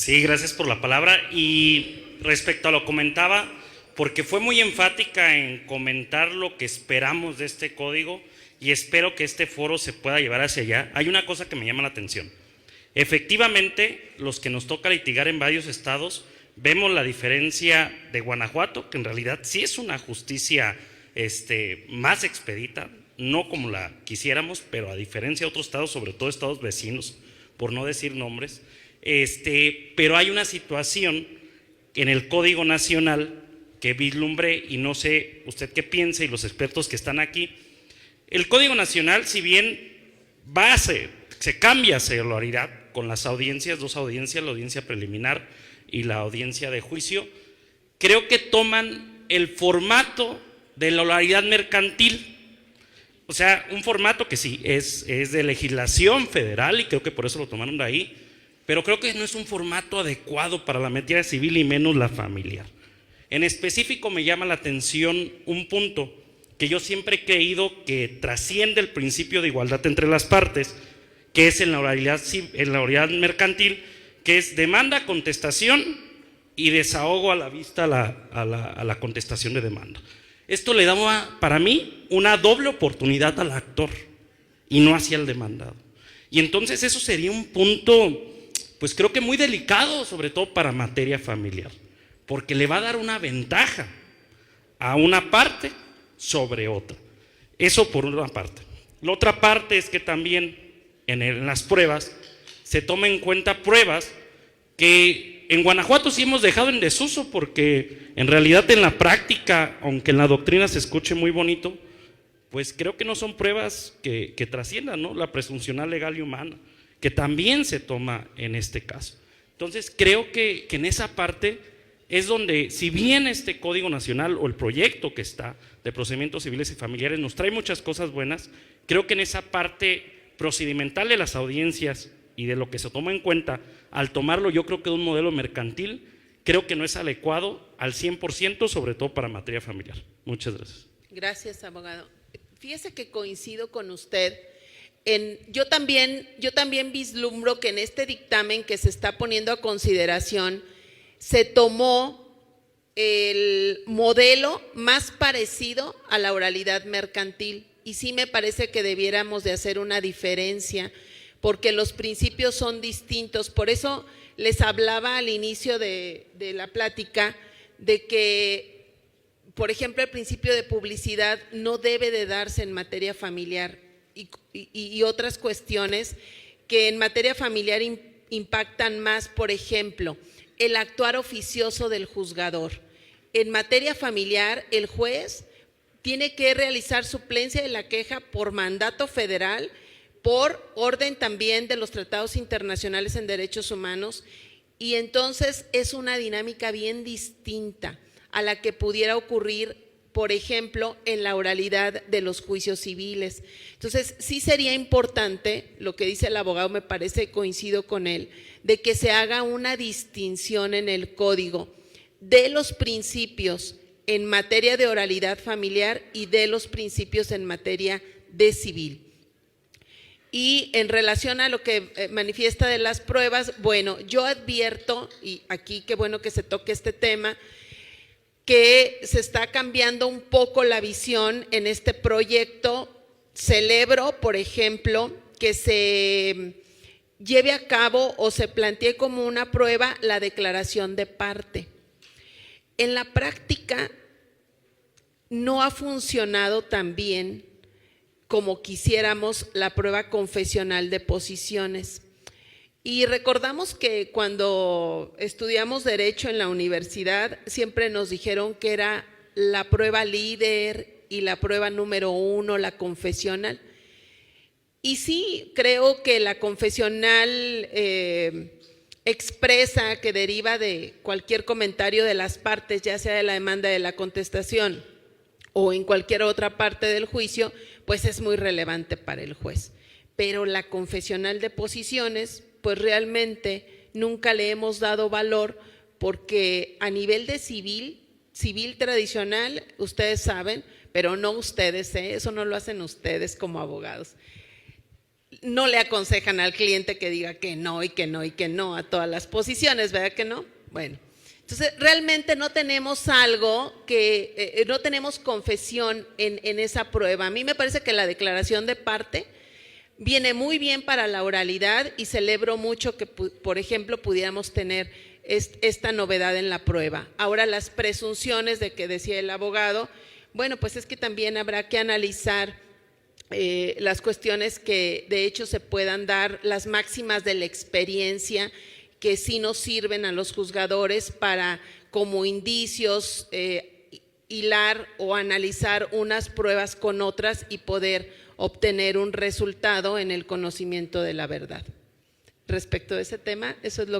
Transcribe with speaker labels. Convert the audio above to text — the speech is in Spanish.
Speaker 1: Sí, gracias por la palabra. Y respecto a lo comentaba, porque fue muy enfática en comentar lo que esperamos de este código y espero que este foro se pueda llevar hacia allá. Hay una cosa que me llama la atención. Efectivamente, los que nos toca litigar en varios estados, vemos la diferencia de Guanajuato, que en realidad sí es una justicia más expedita, no como la quisiéramos, pero a diferencia de otros estados, sobre todo estados vecinos, por no decir nombres, pero hay una situación en el Código Nacional que vislumbré y no sé usted qué piensa y los expertos que están aquí. El Código Nacional, si bien se cambia celularidad con las audiencias, dos audiencias, la audiencia preliminar y la audiencia de juicio, creo que toman el formato de la oralidad mercantil, o sea, un formato que sí es de legislación federal y creo que por eso lo tomaron de ahí, pero creo que no es un formato adecuado para la materia civil y menos la familiar. En específico me llama la atención un punto que yo siempre he creído que trasciende el principio de igualdad entre las partes, que es en la oralidad mercantil, que es demanda, contestación y desahogo a la vista a la contestación de demanda. Esto le da para mí una doble oportunidad al actor y no hacia el demandado. Y entonces eso sería un punto, pues creo que muy delicado, sobre todo para materia familiar, porque le va a dar una ventaja a una parte sobre otra. Eso por una parte. La otra parte es que también en las pruebas se toma en cuenta pruebas que en Guanajuato sí hemos dejado en desuso, porque en realidad en la práctica, aunque en la doctrina se escuche muy bonito, pues creo que no son pruebas que trasciendan, ¿no? La presunción legal y humana, que también se toma en este caso. Entonces creo que en esa parte es donde, si bien este Código Nacional o el proyecto que está de procedimientos civiles y familiares nos trae muchas cosas buenas, creo que en esa parte procedimental de las audiencias y de lo que se toma en cuenta al tomarlo, yo creo que de un modelo mercantil, creo que no es adecuado al 100%, sobre todo para materia familiar. Muchas gracias.
Speaker 2: Gracias, abogado. Fíjese que coincido con usted. Yo también vislumbro que en este dictamen que se está poniendo a consideración se tomó el modelo más parecido a la oralidad mercantil, y sí me parece que debiéramos de hacer una diferencia porque los principios son distintos. Por eso les hablaba al inicio de la plática de que, por ejemplo, el principio de publicidad no debe de darse en materia familiar y otras cuestiones que en materia familiar impactan más. Por ejemplo, el actuar oficioso del juzgador. En materia familiar, el juez tiene que realizar suplencia de la queja por mandato federal, por orden también de los tratados internacionales en derechos humanos, y entonces es una dinámica bien distinta a la que pudiera ocurrir, por ejemplo, en la oralidad de los juicios civiles. Entonces, sí sería importante, lo que dice el abogado, me parece, coincido con él, de que se haga una distinción en el código de los principios en materia de oralidad familiar y de los principios en materia de civil. Y en relación a lo que manifiesta de las pruebas, bueno, yo advierto, y aquí qué bueno que se toque este tema, que se está cambiando un poco la visión en este proyecto. Celebro, por ejemplo, que se lleve a cabo o se plantee como una prueba la declaración de parte. En la práctica no ha funcionado tan bien como quisiéramos la prueba confesional de posiciones. Y recordamos que cuando estudiamos Derecho en la universidad siempre nos dijeron que era la prueba líder y la prueba número 1, la confesional. Y sí, creo que la confesional expresa, que deriva de cualquier comentario de las partes, ya sea de la demanda, de la contestación o en cualquier otra parte del juicio, pues es muy relevante para el juez. Pero la confesional de posiciones, pues realmente nunca le hemos dado valor, porque a nivel de civil tradicional, ustedes saben, pero no ustedes, eso no lo hacen ustedes como abogados. no le aconsejan al cliente que diga que no y que no y que no a todas las posiciones, ¿verdad que no? Bueno, entonces realmente no tenemos algo que, no tenemos confesión en esa prueba. A mí me parece que la declaración de parte viene muy bien para la oralidad y celebro mucho que, por ejemplo, pudiéramos tener esta novedad en la prueba. Ahora, las presunciones de que decía el abogado, bueno, pues es que también habrá que analizar las cuestiones que de hecho se puedan dar, las máximas de la experiencia que sí nos sirven a los juzgadores para, como indicios, hilar o analizar unas pruebas con otras y poder obtener un resultado en el conocimiento de la verdad. Respecto a ese tema, eso es lo que